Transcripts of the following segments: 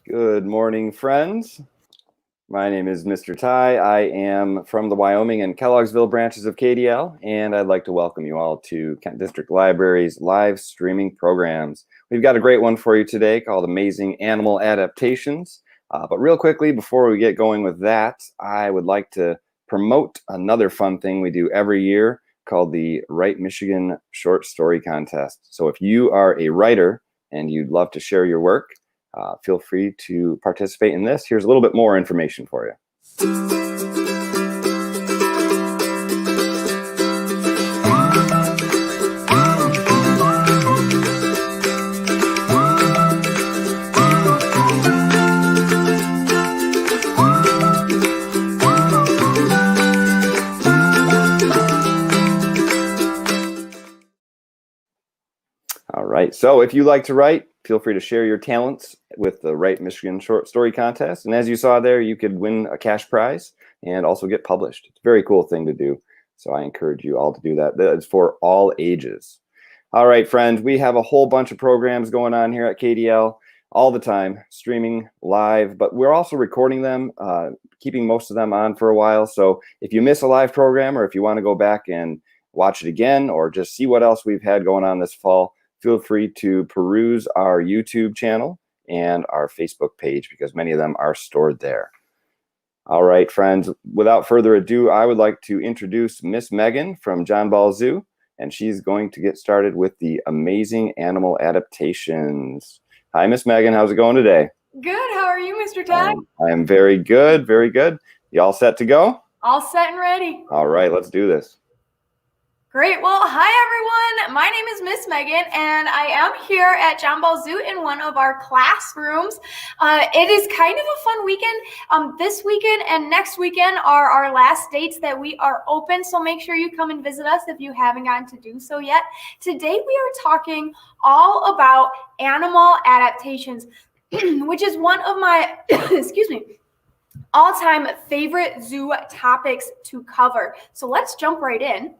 Good morning, friends. My name is Mr. Ty. I am from the Wyoming and Kellogg'sville branches of KDL, and I'd like to welcome you all to Kent District Library's live streaming programs. We've got a great one for you today called Amazing Animal Adaptations. But real quickly, before we get going with that, I would like to promote another fun thing we do every year called the Write Michigan Short Story Contest. So if you are a writer and you'd love to share your work, feel free to participate in this. Here's a little bit more information for you. All right, so if you like to write, feel free to share your talents with the Write Michigan Short Story Contest. And as you saw there, you could win a cash prize and also get published. It's a very cool thing to do. So I encourage you all to do that. That is for all ages. All right, friends, we have a whole bunch of programs going on here at KDL all the time, streaming live, but we're also recording them, keeping most of them on for a while. So if you miss a live program, or if you want to go back and watch it again, or just see what else we've had going on this fall, feel free to peruse our YouTube channel and our Facebook page, because many of them are stored there. All right, friends, without further ado, I would like to introduce Miss Megan from John Ball Zoo, and she's going to get started with the Amazing Animal Adaptations. Hi, Miss Megan. How's it going today? Good. How are you, Mr. Ty? I am very good, very good. You all set to go? All set and ready. All right, let's do this. Great. Well, hi, everyone. My name is Miss Megan, and I am here at John Ball Zoo in one of our classrooms. It is kind of a fun weekend. This weekend and next weekend are our last dates that we are open, so make sure you come and visit us if you haven't gotten to do so yet. Today, we are talking all about animal adaptations, which is one of my, excuse me, all-time favorite zoo topics to cover. So let's jump right in.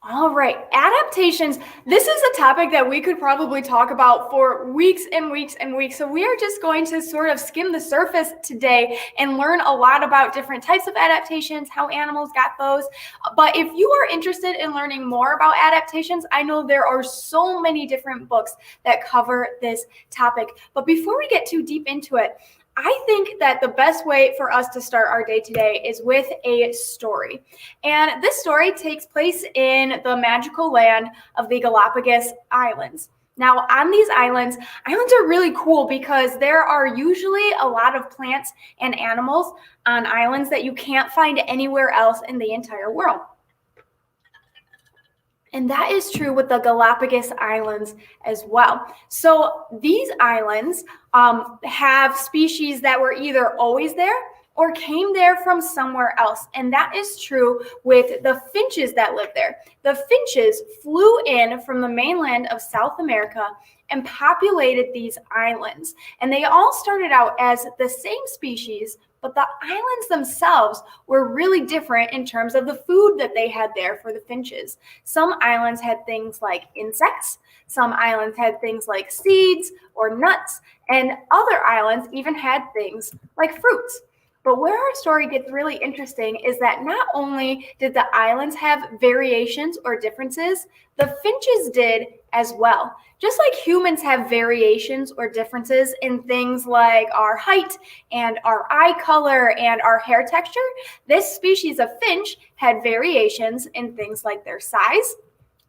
All right, adaptations. This is a topic that we could probably talk about for weeks and weeks and weeks. So we are just going to sort of skim the surface today and learn a lot about different types of adaptations, how animals got those. But if you are interested in learning more about adaptations, I know there are so many different books that cover this topic. But before we get too deep into it, I think that the best way for us to start our day today is with a story. And this story takes place in the magical land of the Galapagos Islands. Now, on these islands are really cool because there are usually a lot of plants and animals on islands that you can't find anywhere else in the entire world. And that is true with the Galapagos Islands as well. So these islands have species that were either always there or came there from somewhere else. And that is true with the finches that live there. The finches flew in from the mainland of South America and populated these islands. And they all started out as the same species, but the islands themselves were really different in terms of the food that they had there for the finches. Some islands had things like insects, some islands had things like seeds or nuts, and other islands even had things like fruits. But where our story gets really interesting is that not only did the islands have variations or differences, the finches did as well. Just like humans have variations or differences in things like our height and our eye color and our hair texture, this species of finch had variations in things like their size,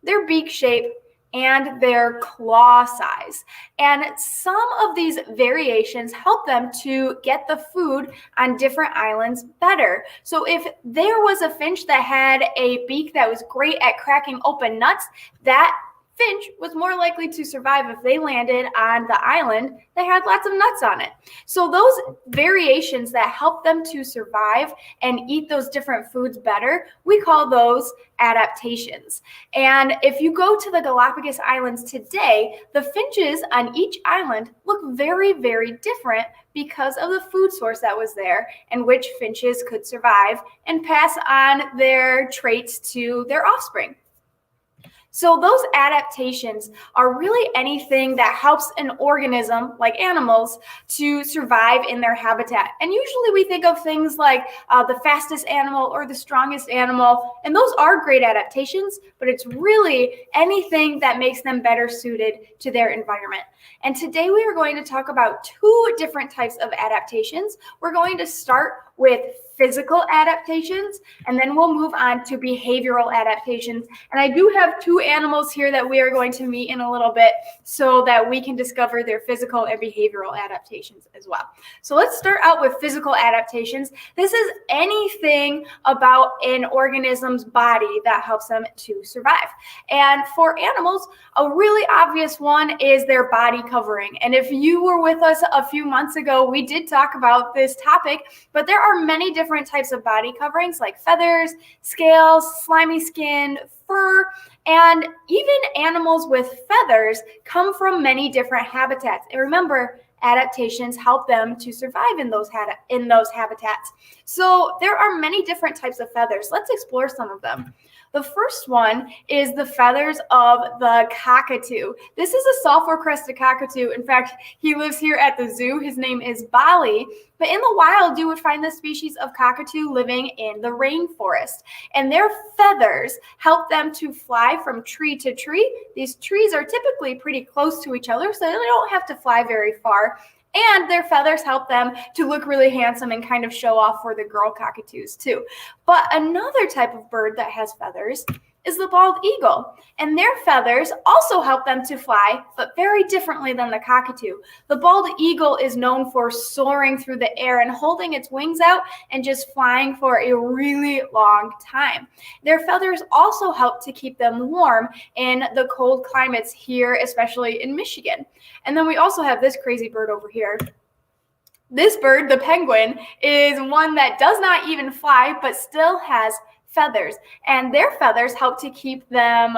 their beak shape, and their claw size. And some of these variations help them to get the food on different islands better. So if there was a finch that had a beak that was great at cracking open nuts, that finch was more likely to survive if they landed on the island that had lots of nuts on it. So those variations that help them to survive and eat those different foods better, we call those adaptations. And if you go to the Galapagos Islands today, the finches on each island look very, very different because of the food source that was there and which finches could survive and pass on their traits to their offspring. So those adaptations are really anything that helps an organism, like animals, to survive in their habitat. And usually we think of things like the fastest animal or the strongest animal, and those are great adaptations, but it's really anything that makes them better suited to their environment. And today we are going to talk about two different types of adaptations. We're going to start with physical adaptations, and then we'll move on to behavioral adaptations. And I do have two animals here that we are going to meet in a little bit so that we can discover their physical and behavioral adaptations as well. So let's start out with physical adaptations. This is anything about an organism's body that helps them to survive. And for animals, a really obvious one is their body covering. And if you were with us a few months ago, we did talk about this topic, but there are many different types of body coverings like feathers, scales, slimy skin, fur, and even animals with feathers come from many different habitats. And remember, adaptations help them to survive in those habitats. So there are many different types of feathers. Let's explore some of them. The first one is the feathers of the cockatoo. This is a sulfur-crested cockatoo. In fact, he lives here at the zoo. His name is Bali. But in the wild, you would find this species of cockatoo living in the rainforest. And their feathers help them to fly from tree to tree. These trees are typically pretty close to each other, so they don't have to fly very far. And their feathers help them to look really handsome and kind of show off for the girl cockatoos too. But another type of bird that has feathers is the bald eagle. And their feathers also help them to fly, but very differently than the cockatoo. The bald eagle is known for soaring through the air and holding its wings out and just flying for a really long time. Their feathers also help to keep them warm in the cold climates here, especially in Michigan. And then we also have this crazy bird over here. This bird, the penguin, is one that does not even fly, but still has feathers, and their feathers help to keep them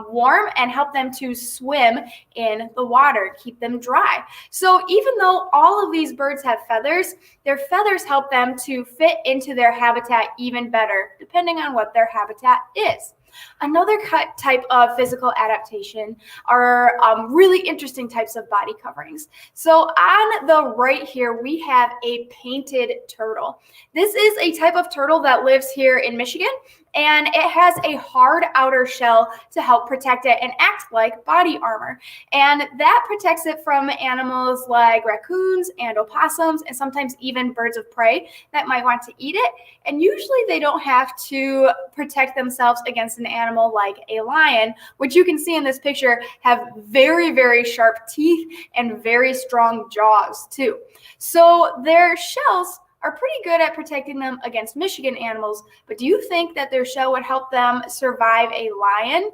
warm and help them to swim in the water, keep them dry. So even though all of these birds have feathers, their feathers help them to fit into their habitat even better, depending on what their habitat is. Another type of physical adaptation are really interesting types of body coverings. So on the right here, we have a painted turtle. This is a type of turtle that lives here in Michigan, and it has a hard outer shell to help protect it and act like body armor. And that protects it from animals like raccoons and opossums and sometimes even birds of prey that might want to eat it. And usually they don't have to protect themselves against an animal like a lion, which you can see in this picture have very, very sharp teeth and very strong jaws too. So their shells are pretty good at protecting them against Michigan animals, but do you think that their shell would help them survive a lion?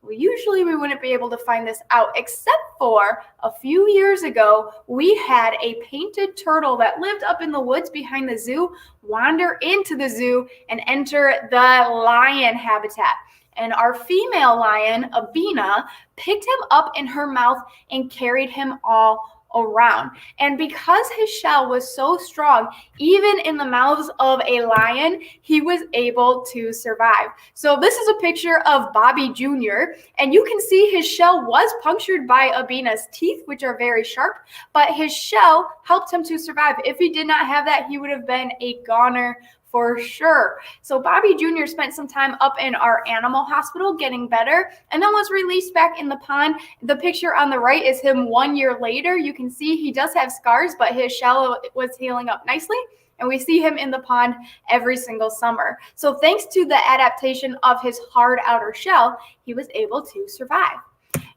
Well, usually we wouldn't be able to find this out, except for a few years ago, we had a painted turtle that lived up in the woods behind the zoo wander into the zoo and enter the lion habitat. And our female lion, Abina, picked him up in her mouth and carried him all around. And because his shell was so strong, even in the mouths of a lion, he was able to survive. So this is a picture of Bobby Jr., and you can see his shell was punctured by Abina's teeth, which are very sharp, but his shell helped him to survive. If he did not have that, he would have been a goner for sure. So Bobby Jr. spent some time up in our animal hospital getting better and then was released back in the pond. The picture on the right is him 1 year later. You can see he does have scars, but his shell was healing up nicely. And we see him in the pond every single summer. So thanks to the adaptation of his hard outer shell, he was able to survive.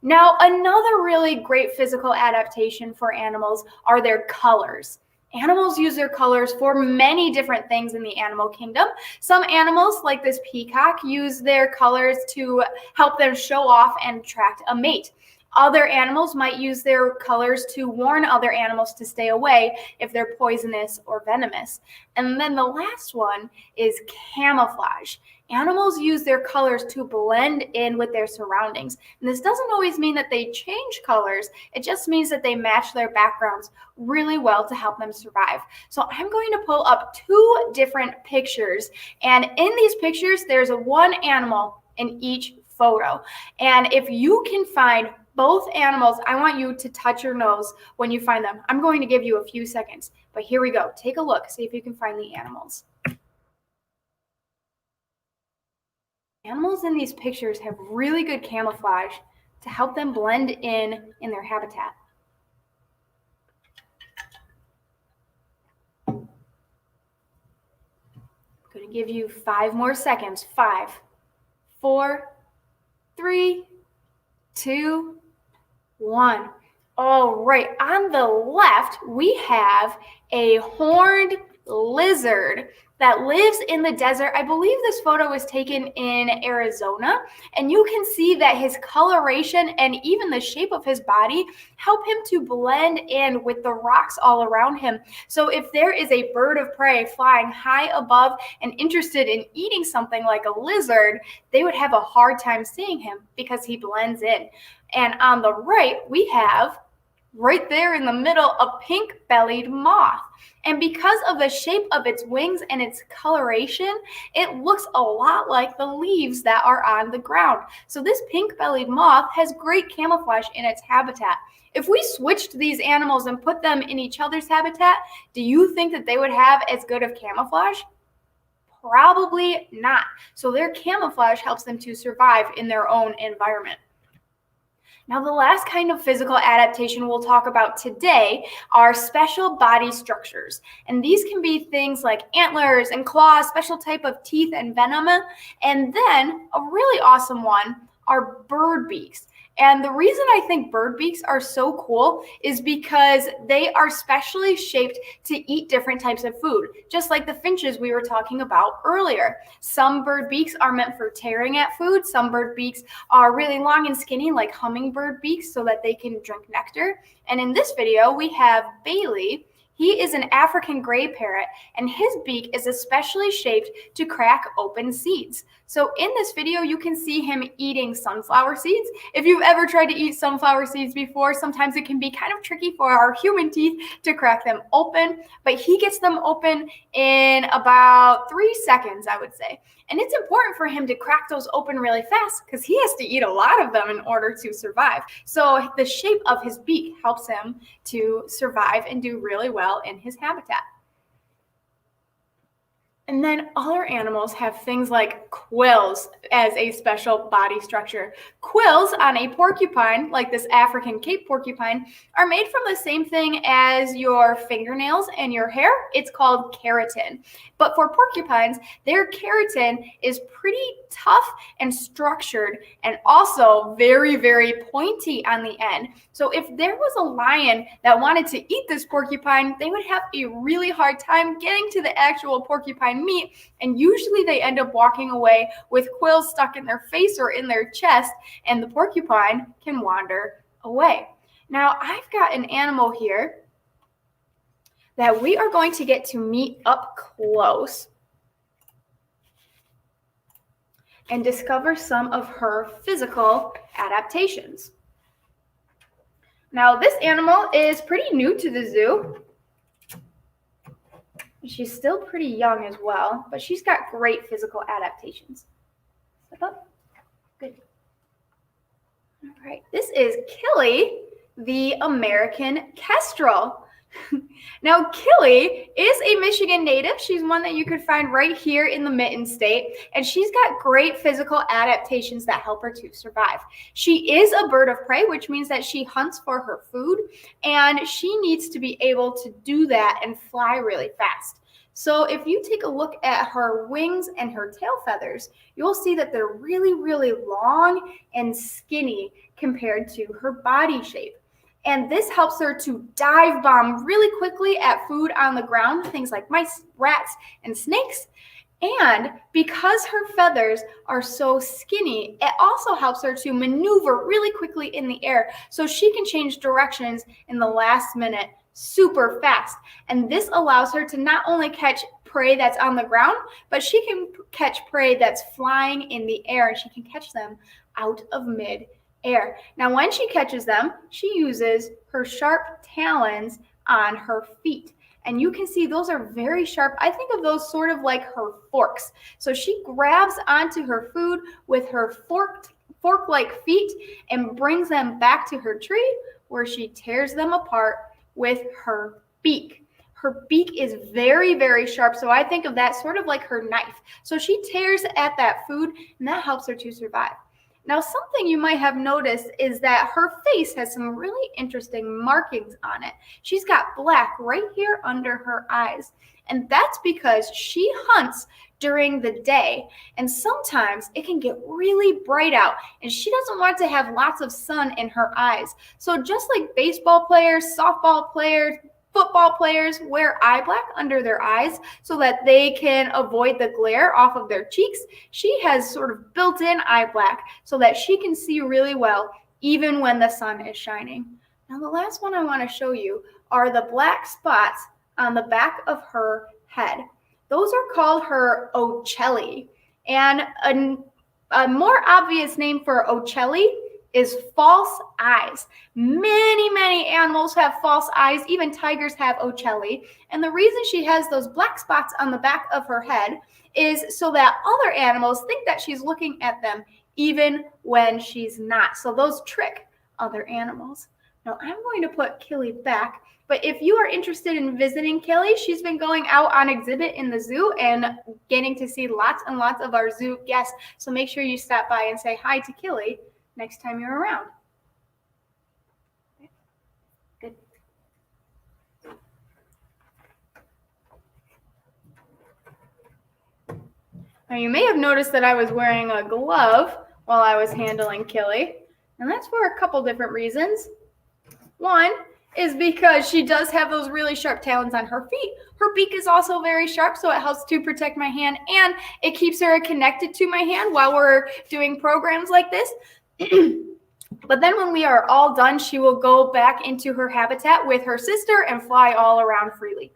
Now, another really great physical adaptation for animals are their colors. Animals use their colors for many different things in the animal kingdom. Some animals, like this peacock, use their colors to help them show off and attract a mate. Other animals might use their colors to warn other animals to stay away if they're poisonous or venomous. And then the last one is camouflage. Animals use their colors to blend in with their surroundings. And this doesn't always mean that they change colors. It just means that they match their backgrounds really well to help them survive. So I'm going to pull up 2 different pictures. And in these pictures, there's one animal in each photo. And if you can find both animals, I want you to touch your nose when you find them. I'm going to give you a few seconds, but here we go. Take a look, see if you can find the animals. Animals in these pictures have really good camouflage to help them blend in their habitat. I'm going to give you 5 more seconds. 5, 4, 3, 2, 1. All right, on the left, we have a horned lizard that lives in the desert. I believe this photo was taken in Arizona, and you can see that his coloration and even the shape of his body help him to blend in with the rocks all around him. So if there is a bird of prey flying high above and interested in eating something like a lizard, they would have a hard time seeing him because he blends in. And on the right, we have right there in the middle, a pink-bellied moth. And because of the shape of its wings and its coloration, it looks a lot like the leaves that are on the ground. So this pink-bellied moth has great camouflage in its habitat. If we switched these animals and put them in each other's habitat, do you think that they would have as good of camouflage? Probably not. So their camouflage helps them to survive in their own environment. Now, the last kind of physical adaptation we'll talk about today are special body structures. And these can be things like antlers and claws, special type of teeth and venom. And then a really awesome one are bird beaks. And the reason I think bird beaks are so cool is because they are specially shaped to eat different types of food, just like the finches we were talking about earlier. Some bird beaks are meant for tearing at food. Some bird beaks are really long and skinny, like hummingbird beaks, so that they can drink nectar. And in this video, we have Bailey. He is an African gray parrot, and his beak is especially shaped to crack open seeds. So in this video, you can see him eating sunflower seeds. If you've ever tried to eat sunflower seeds before, sometimes it can be kind of tricky for our human teeth to crack them open, but he gets them open in about 3 seconds, I would say. And it's important for him to crack those open really fast because he has to eat a lot of them in order to survive. So the shape of his beak helps him to survive and do really well in his habitat. And then other animals have things like quills as a special body structure. Quills on a porcupine, like this African Cape porcupine, are made from the same thing as your fingernails and your hair. It's called keratin. But for porcupines, their keratin is pretty tough and structured and also very, very pointy on the end. So if there was a lion that wanted to eat this porcupine, they would have a really hard time getting to the actual porcupine meat, and usually they end up walking away with quills stuck in their face or in their chest, and the porcupine can wander away. Now, I've got an animal here that we are going to get to meet up close and discover some of her physical adaptations. Now, this animal is pretty new to the zoo. She's still pretty young as well, but she's got great physical adaptations. Step up. Good. All right. This is Killy, the American Kestrel. Now, Killy is a Michigan native. She's one that you could find right here in the Mitten State, and she's got great physical adaptations that help her to survive. She is a bird of prey, which means that she hunts for her food, and she needs to be able to do that and fly really fast. So if you take a look at her wings and her tail feathers, you'll see that they're really, really long and skinny compared to her body shape. And this helps her to dive bomb really quickly at food on the ground, things like mice, rats, and snakes. And because her feathers are so skinny, it also helps her to maneuver really quickly in the air so she can change directions in the last minute super fast. And this allows her to not only catch prey that's on the ground, but she can catch prey that's flying in the air, and she can catch them out of mid-air. Now, when she catches them, she uses her sharp talons on her feet. And you can see those are very sharp. I think of those sort of like her forks. So she grabs onto her food with her fork-like feet and brings them back to her tree, where she tears them apart with her beak. Her beak is very, very sharp. So I think of that sort of like her knife. So she tears at that food, and that helps her to survive. Now, something you might have noticed is that her face has some really interesting markings on it. She's got black right here under her eyes. And that's because she hunts during the day. And sometimes it can get really bright out, and she doesn't want to have lots of sun in her eyes. So just like baseball players, softball players, football players wear eye black under their eyes so that they can avoid the glare off of their cheeks, she has sort of built-in eye black so that she can see really well even when the sun is shining. Now, the last one I want to show you are the black spots on the back of her head. Those are called her ocelli. And a more obvious name for ocelli is false eyes. Many animals have false eyes. Even tigers have ocelli. And the reason she has those black spots on the back of her head is so that other animals think that she's looking at them even when she's not. So those trick other animals. Now I'm going to put Killy back. But if you are interested in visiting Killy, she's been going out on exhibit in the zoo and getting to see lots and lots of our zoo guests. So make sure you stop by and say hi to Killy next time you're around. Good. Now you may have noticed that I was wearing a glove while I was handling Killy, and that's for a couple different reasons. One is because she does have those really sharp talons on her feet. Her beak is also very sharp, so it helps to protect my hand, and it keeps her connected to my hand while we're doing programs like this. But then when we are all done, she will go back into her habitat with her sister and fly all around freely.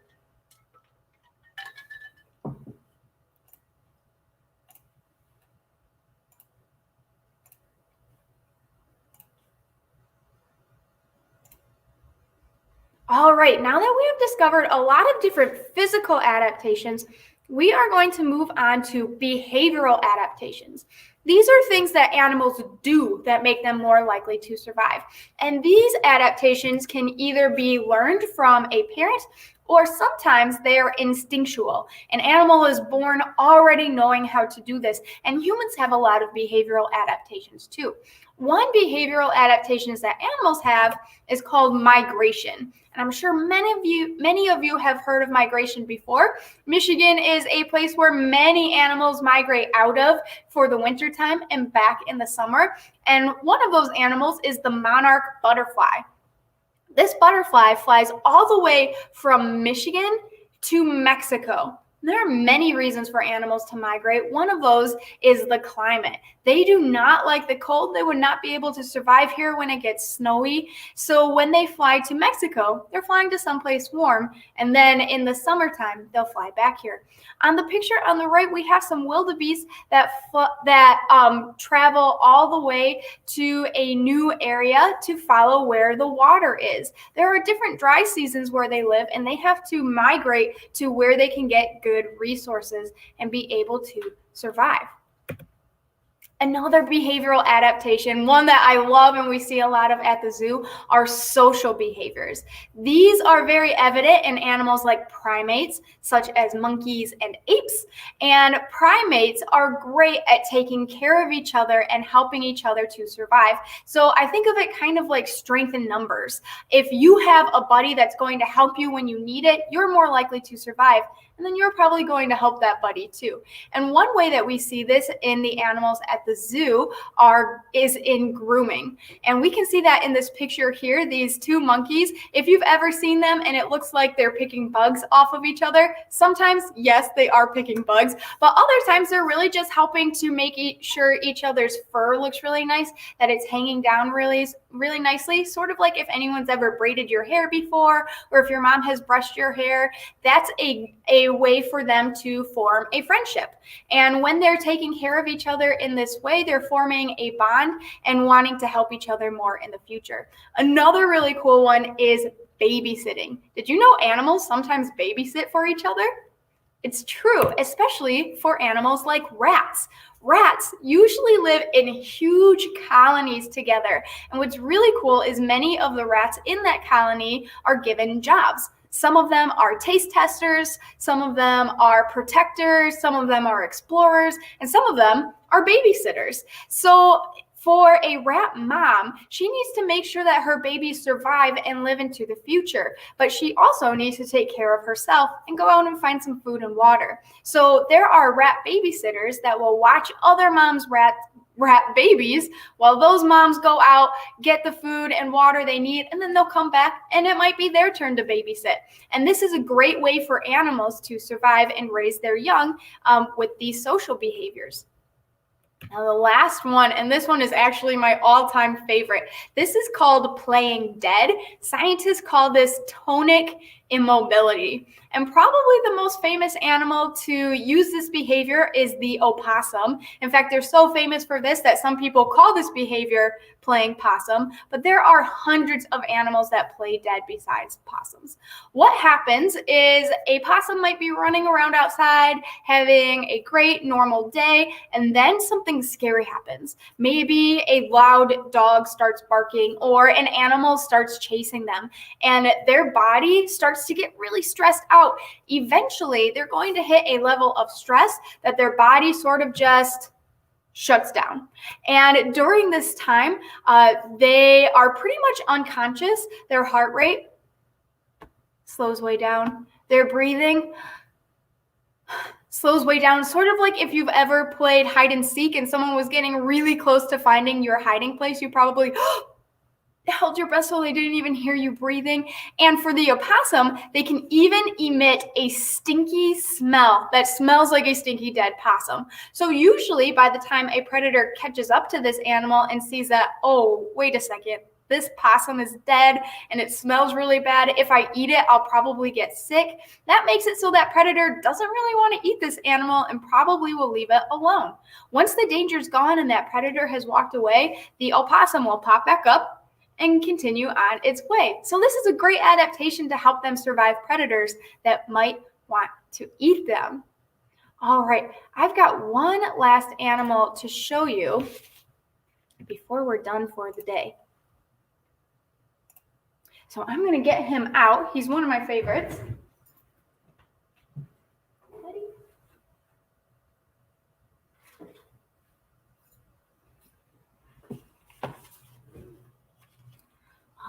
All right, now that we have discovered a lot of different physical adaptations, we are going to move on to behavioral adaptations. These are things that animals do that make them more likely to survive. And these adaptations can either be learned from a parent, or sometimes they are instinctual. An animal is born already knowing how to do this, and humans have a lot of behavioral adaptations too. One behavioral adaptation that animals have is called migration. And I'm sure many of you have heard of migration before. Michigan is a place where many animals migrate out of for the wintertime and back in the summer. And one of those animals is the monarch butterfly. This butterfly flies all the way from Michigan to Mexico. There are many reasons for animals to migrate. One of those is the climate. They do not like the cold. They would not be able to survive here when it gets snowy. So when they fly to Mexico, they're flying to someplace warm. And then in the summertime, they'll fly back here. On the picture on the right, we have some wildebeest that travel all the way to a new area to follow where the water is. There are different dry seasons where they live, and they have to migrate to where they can get good resources and be able to survive. Another behavioral adaptation, one that I love and we see a lot of at the zoo, are social behaviors. These are very evident in animals like primates, such as monkeys and apes. And primates are great at taking care of each other and helping each other to survive. So I think of it kind of like strength in numbers. If you have a buddy that's going to help you when you need it, you're more likely to survive. and then you're probably going to help that buddy too. And one way that we see this in the animals at the zoo is in grooming. And we can see that in this picture here, these two monkeys. If you've ever seen them and it looks like they're picking bugs off of each other, sometimes, yes, they are picking bugs, but other times they're really just helping to make sure each other's fur looks really nice, that it's hanging down really nicely, sort of like if anyone's ever braided your hair before, or if your mom has brushed your hair. That's a way for them to form a friendship. And when they're taking care of each other in this way, they're forming a bond and wanting to help each other more in the future. Another really cool one is babysitting. Did you know animals sometimes babysit for each other? It's true, especially for animals like rats. Rats usually live in huge colonies together. And what's really cool is many of the rats in that colony are given jobs. Some of them are taste testers, some of them are protectors, some of them are explorers, and some of them are babysitters. So for a rat mom, she needs to make sure that her babies survive and live into the future, but she also needs to take care of herself and go out and find some food and water. So there are rat babysitters that will watch other moms' rat babies while those moms go out, get the food and water they need, and then they'll come back and it might be their turn to babysit. And this is a great way for animals to survive and raise their young with these social behaviors. Now the last one, and this one is actually my all-time favorite. This is called playing dead. Scientists call this tonic immobility. And probably the most famous animal to use this behavior is the opossum. In fact, they're so famous for this that some people call this behavior playing possum, but there are hundreds of animals that play dead besides possums. What happens is a possum might be running around outside, having a great normal day, and then something scary happens. Maybe a loud dog starts barking or an animal starts chasing them, and their body starts to get really stressed out. Eventually, they're going to hit a level of stress that their body sort of just shuts down. And during this time, they are pretty much unconscious. Their heart rate slows way down. Their breathing slows way down, sort of like if you've ever played hide and seek and someone was getting really close to finding your hiding place, you probably held your breath so they didn't even hear you breathing. And for the opossum, they can even emit a stinky smell that smells like a stinky dead possum. So usually by the time a predator catches up to this animal and sees that, oh, wait a second, this possum is dead and it smells really bad. If I eat it, I'll probably get sick. That makes it so that predator doesn't really want to eat this animal and probably will leave it alone. Once the danger's gone and that predator has walked away, the opossum will pop back up and continue on its way. So this is a great adaptation to help them survive predators that might want to eat them. All right, I've got one last animal to show you before we're done for the day. So I'm going to get him out. He's one of my favorites.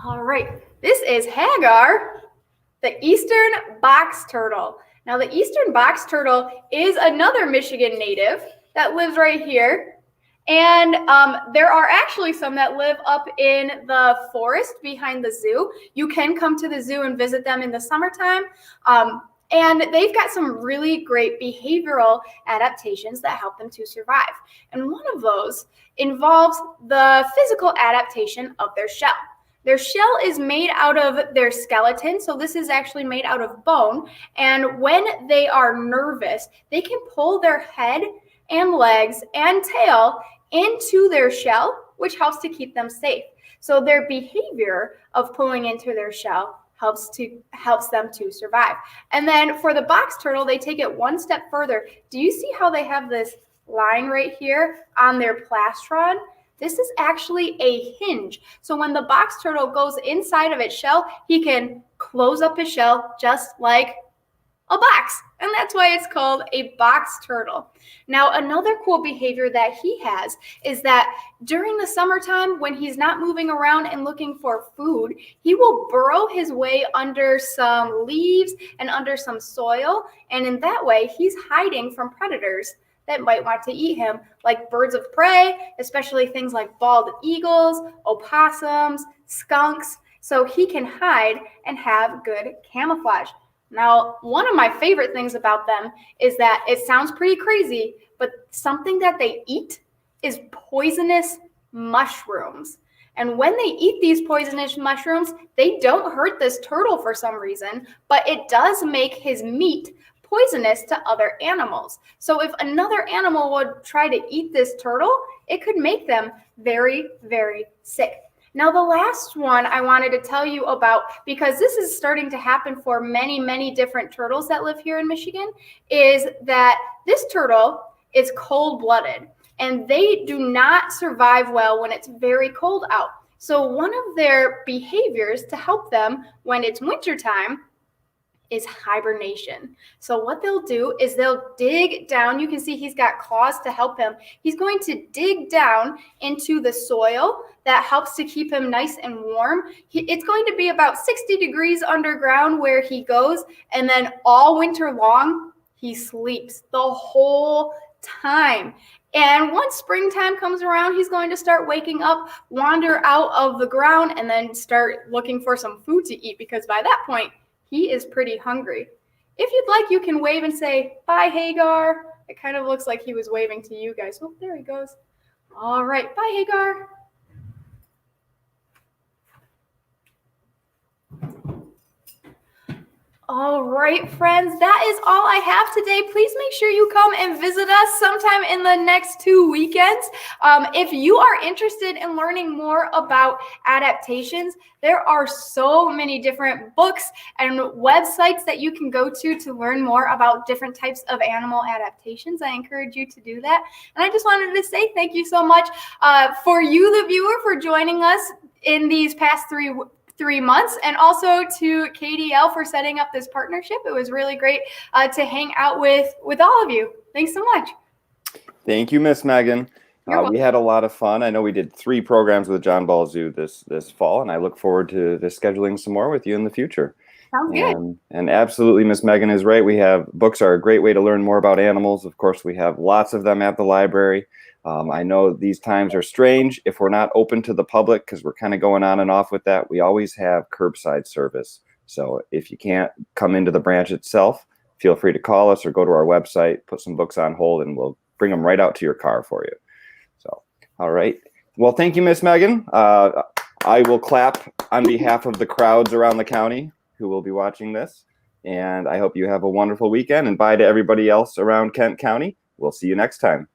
All right, this is Hagar, the eastern box turtle. Now, the eastern box turtle is another Michigan native that lives right here. And there are actually some that live up in the forest behind the zoo. You can come to the zoo and visit them in the summertime. And they've got some really great behavioral adaptations that help them to survive. And one of those involves the physical adaptation of their shell. Their shell is made out of their skeleton, so this is actually made out of bone. And when they are nervous, they can pull their head and legs and tail into their shell, which helps to keep them safe. So their behavior of pulling into their shell helps them to survive. And then for the box turtle, they take it one step further. Do you see how they have this line right here on their plastron? This is actually a hinge. So when the box turtle goes inside of its shell, he can close up his shell just like a box. And that's why it's called a box turtle. Now, another cool behavior that he has is that during the summertime, when he's not moving around and looking for food, he will burrow his way under some leaves and under some soil. And in that way, he's hiding from predators that might want to eat him, like birds of prey, especially things like bald eagles, opossums, skunks. So he can hide and have good camouflage. Now, one of my favorite things about them is that it sounds pretty crazy, but something that they eat is poisonous mushrooms. And when they eat these poisonous mushrooms, they don't hurt this turtle for some reason, but it does make his meat poisonous to other animals. So if another animal would try to eat this turtle, it could make them very, very sick. Now, the last one I wanted to tell you about, because this is starting to happen for many, many different turtles that live here in Michigan, is that this turtle is cold-blooded, and they do not survive well when it's very cold out. So one of their behaviors to help them when it's wintertime is hibernation. So what they'll do is they'll dig down. You can see he's got claws to help him. He's going to dig down into the soil. That helps to keep him nice and warm. It's going to be about 60 degrees underground where he goes, and then all winter long, he sleeps the whole time. And once springtime comes around, he's going to start waking up, wander out of the ground, and then start looking for some food to eat, because by that point, he is pretty hungry. If you'd like, you can wave and say, "Bye, Hagar." It kind of looks like he was waving to you guys. Oh, there he goes. All right, bye, Hagar. All right, friends, that is all I have today. Please make sure you come and visit us sometime in the next 2 weekends. If you are interested in learning more about adaptations, there are so many different books and websites that you can go to learn more about different types of animal adaptations. I encourage you to do that. And I just wanted to say thank you so much for you, the viewer, for joining us in these past 3 months, and also to KDL for setting up this partnership. It was really great to hang out with all of you. Thanks so much. Thank you, Miss Megan. We had a lot of fun. I know we did 3 programs with John Ball Zoo this fall, and I look forward to scheduling some more with you in the future. Sounds good. And absolutely, Miss Megan is right. Books are a great way to learn more about animals. Of course, we have lots of them at the library. I know these times are strange if we're not open to the public, because we're kind of going on and off with that. We always have curbside service. So if you can't come into the branch itself, feel free to call us or go to our website, put some books on hold, and we'll bring them right out to your car for you. So, all right. Well, thank you, Miss Megan. I will clap on behalf of the crowds around the county who will be watching this. And I hope you have a wonderful weekend. And bye to everybody else around Kent County. We'll see you next time.